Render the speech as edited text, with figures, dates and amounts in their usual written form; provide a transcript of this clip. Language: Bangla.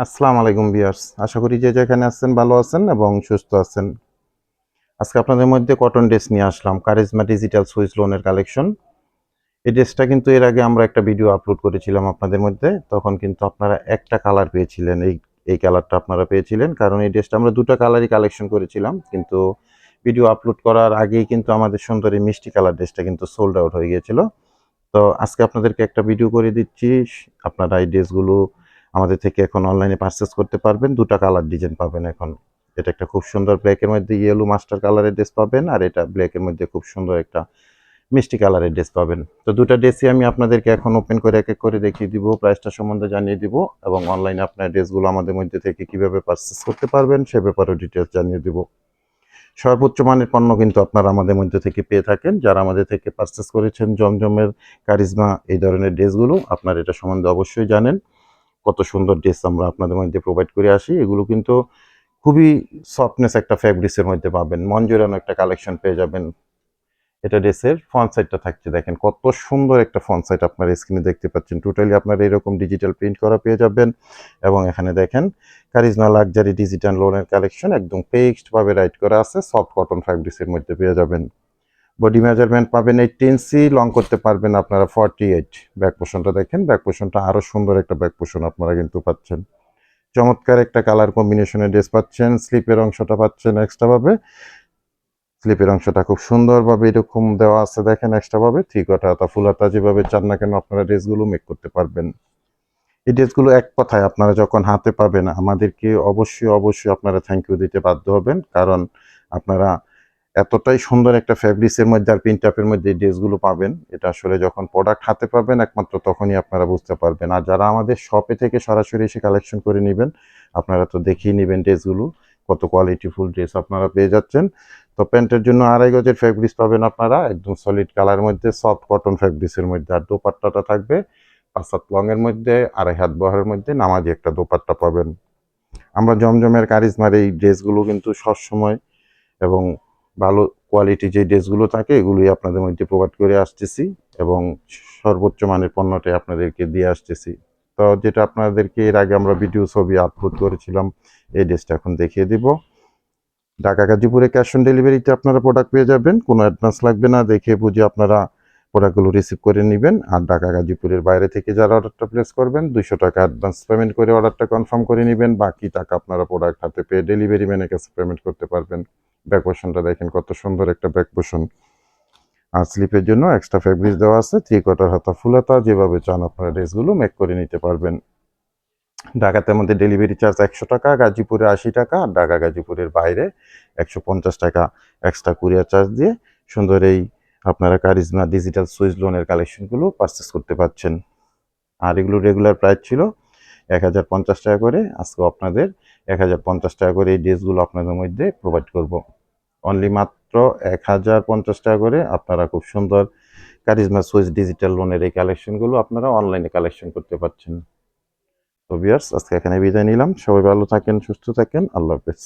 আসসালামু আলাইকুম ভিউয়ার্স, আশা করি যে যেখানে আছেন ভালো আছেন এবং সুস্থ আছেন। আজকে আপনাদের মধ্যে কটন ড্রেস নিয়ে আসলাম, কারিজমা ডিজিটাল সুইস লোনের কালেকশন। এই ড্রেসটা কিন্তু এর আগে আমরা একটা ভিডিও আপলোড করেছিলাম আপনাদের মধ্যে, তখন কিন্তু আপনারা একটা কালার পেয়েছিলেন, এই কালারটা আপনারা পেয়েছিলেন, কারণ এই ড্রেসটা আমরা দুটো কালারই কালেকশন করেছিলাম, কিন্তু ভিডিও আপলোড করার আগেই কিন্তু আমাদের সুন্দর এই মিষ্টি কালার ড্রেসটা কিন্তু সোল্ড আউট হয়ে গিয়েছিল। তো আজকে আপনাদেরকে একটা ভিডিও করে দিচ্ছি, আপনারা এই ড্রেসগুলো আমাদের থেকে এখন অনলাইনে পারচেস করতে পারবেন। দুটো কালার ডিজাইন পাবেন এখন। এটা একটা খুব সুন্দর ব্ল্যাকের মধ্যে ইয়েলো মাস্টার কালারের ড্রেস পাবেন, আর এটা ব্ল্যাকের মধ্যে খুব সুন্দর একটা মিষ্টি কালারের ড্রেস পাবেন। তো দুটো ড্রেসই আমি আপনাদেরকে এখন ওপেন করে এক এক করে দেখিয়ে দিব, প্রাইসটা সম্বন্ধে জানিয়ে দিব, এবং অনলাইনে আপনার ড্রেসগুলো আমাদের মধ্যে থেকে কিভাবে পারচেস করতে পারবেন সে ব্যাপারেও ডিটেলস জানিয়ে দিব। সর্বোচ্চ মানের পণ্য কিন্তু আপনারা আমাদের মধ্যে থেকে পেয়ে থাকেন। যারা আমাদের থেকে পারচেস করেছেন জমজমের, কারিজমা এই ধরনের ড্রেসগুলো, আপনারা এটা সম্বন্ধে অবশ্যই জানেন কত সুন্দর ড্রেস আমরা আপনাদের মধ্যে প্রোভাইড করে আসি। এগুলো কিন্তু খুবই সফটনেস একটা ফ্যাব্রিক্সের মধ্যে পাবেন, মন জোড়ানো একটা কালেকশন পেয়ে যাবেন। এটা ড্রেসের ফ্রন্ট সাইডটা থাকছে, দেখেন কত সুন্দর একটা ফ্রন্ট সাইড আপনার স্ক্রিনে দেখতে পাচ্ছেন। টোটালি আপনারা এরকম ডিজিটাল প্রিন্ট করা পেয়ে যাবেন, এবং এখানে দেখেন কারিজমা লাক্সারি ডিজিটাল লোনের কালেকশন একদম পেক্সড ভাবে রাইট করা আছে, সফট কটন ফ্যাব্রিক্সের মধ্যে পেয়ে যাবেন। বডি মেজারমেন্ট পাবেন 18 ইঞ্চি, লং করতে পারবেন আপনারা 48। ব্যাক পোর্শনটা দেখেন, ব্যাক পোর্শনটা আরো সুন্দর একটা ব্যাক পোর্শন আপনারা কিন্তু পাচ্ছেন। চমৎকার একটা কালার কম্বিনেশনের ড্রেস পাচ্ছেন। স্লিপের অংশটা পাচ্ছেন এক্সট্রা ভাবে, স্লিপের অংশটা খুব সুন্দরভাবে এরকম দেওয়া আছে, দেখেন এক্সট্রা ভাবে থ্রি কোয়ার্টার হাতা ফুল হাতা যেভাবে চান না কেন আপনারা ড্রেসগুলো মেক করতে পারবেন। এই ড্রেসগুলো এক কথায় আপনারা যখন হাতে পাবেন আমাদেরকে অবশ্যই অবশ্যই আপনারা থ্যাংক ইউ দিতে বাধ্য হবেন, কারণ আপনারা এতটাই সুন্দর একটা ফ্যাব্রিক্সের মধ্যে আর প্রিন্ট আপের মধ্যে এই ড্রেসগুলো পাবেন, এটা আসলে যখন প্রোডাক্ট হাতে পাবেন একমাত্র তখনই আপনারা বুঝতে পারবেন। আর যারা আমাদের শপে থেকে সরাসরি এসে কালেকশন করে নেবেন, আপনারা তো দেখেই নেবেন ড্রেসগুলো কত কোয়ালিটিফুল ড্রেস আপনারা পেয়ে যাচ্ছেন। তো প্যান্টের জন্য 2.5 গজের ফ্যাব্রিক্স পাবেন আপনারা, একদম সলিড কালার মধ্যে সফট কটন ফ্যাব্রিক্সের মধ্যে। আর দোপাট্টাটা থাকবে 5 হাত লং এর মধ্যে, 2.5 হাত বহরের মধ্যে নামাজি একটা দোপাট্টা পাবেন। আমরা জমজমের কারিজমার এই ড্রেসগুলো কিন্তু সবসময় এবং ভালো কোয়ালিটি যে ড্রেসগুলো থাকে এগুলোই আপনাদের মধ্যে প্রোভাইড করে আসতেছি, এবং সর্বোচ্চ মানের পণ্যটাই আপনাদেরকে দিয়ে আসতেছি। তো যেটা আপনাদেরকে এর আগে আমরা ভিডিও ছবি আপলোড করেছিলাম, এই ড্রেসটা এখন দেখিয়ে দিব। ঢাকা গাজীপুরে ক্যাশ অন ডেলিভারিতে আপনারা প্রোডাক্ট পেয়ে যাবেন, কোনো অ্যাডভান্স লাগবে না, দেখে বুঝে আপনারা প্রোডাক্টগুলো রিসিভ করে নেবেন। আর ঢাকা গাজীপুরের বাইরে থেকে যারা অর্ডারটা প্লেস করবেন 200 টাকা অ্যাডভান্স পেমেন্ট করে অর্ডারটা কনফার্ম করে নেবেন, বাকি টাকা আপনারা প্রোডাক্ট হাতে পেয়ে ডেলিভারি ম্যানের কাছে পেমেন্ট করতে পারবেন। ব্যাক পোর্শনটা দেখেন কত সুন্দর একটা ব্যাক পোর্শন। আর স্লিপের জন্য এক্সট্রা ফেব্রিক দেওয়া আছে, থ্রি কোয়ার্টার হাতা ফুল হাতা যেভাবে চান আপনারা ড্রেসগুলো মেক করে নিতে পারবেন। ঢাকাতে মধ্যে ডেলিভারি চার্জ 100 টাকা, গাজীপুরে 80 টাকা, আর ঢাকা গাজীপুরের বাইরে 150 টাকা এক্সট্রা কুরিয়ার চার্জ দিয়ে সুন্দর এই আপনারা কারিজমা ডিজিটাল সুইস লোনের কালেকশনগুলো পারচেস করতে পারছেন। আর এগুলো রেগুলার প্রাইস ছিল 1050 টাকা করে, আজকে আপনাদের 1050 টাকা করে এই ড্রেসগুলো আপনাদের মধ্যে প্রোভাইড করব। অনলি মাত্র 1050 টাকা করে আপনারা খুব সুন্দর কারিজমা সুইস ডিজিটাল লোনের এই কালেকশনগুলো আপনারা অনলাইনে কালেকশন করতে পারছেন। তো ভিউয়ার্স, আজকে এখানে বিদায় নিলাম, সবাই ভালো থাকেন, সুস্থ থাকেন, আল্লাহ হাফেজ।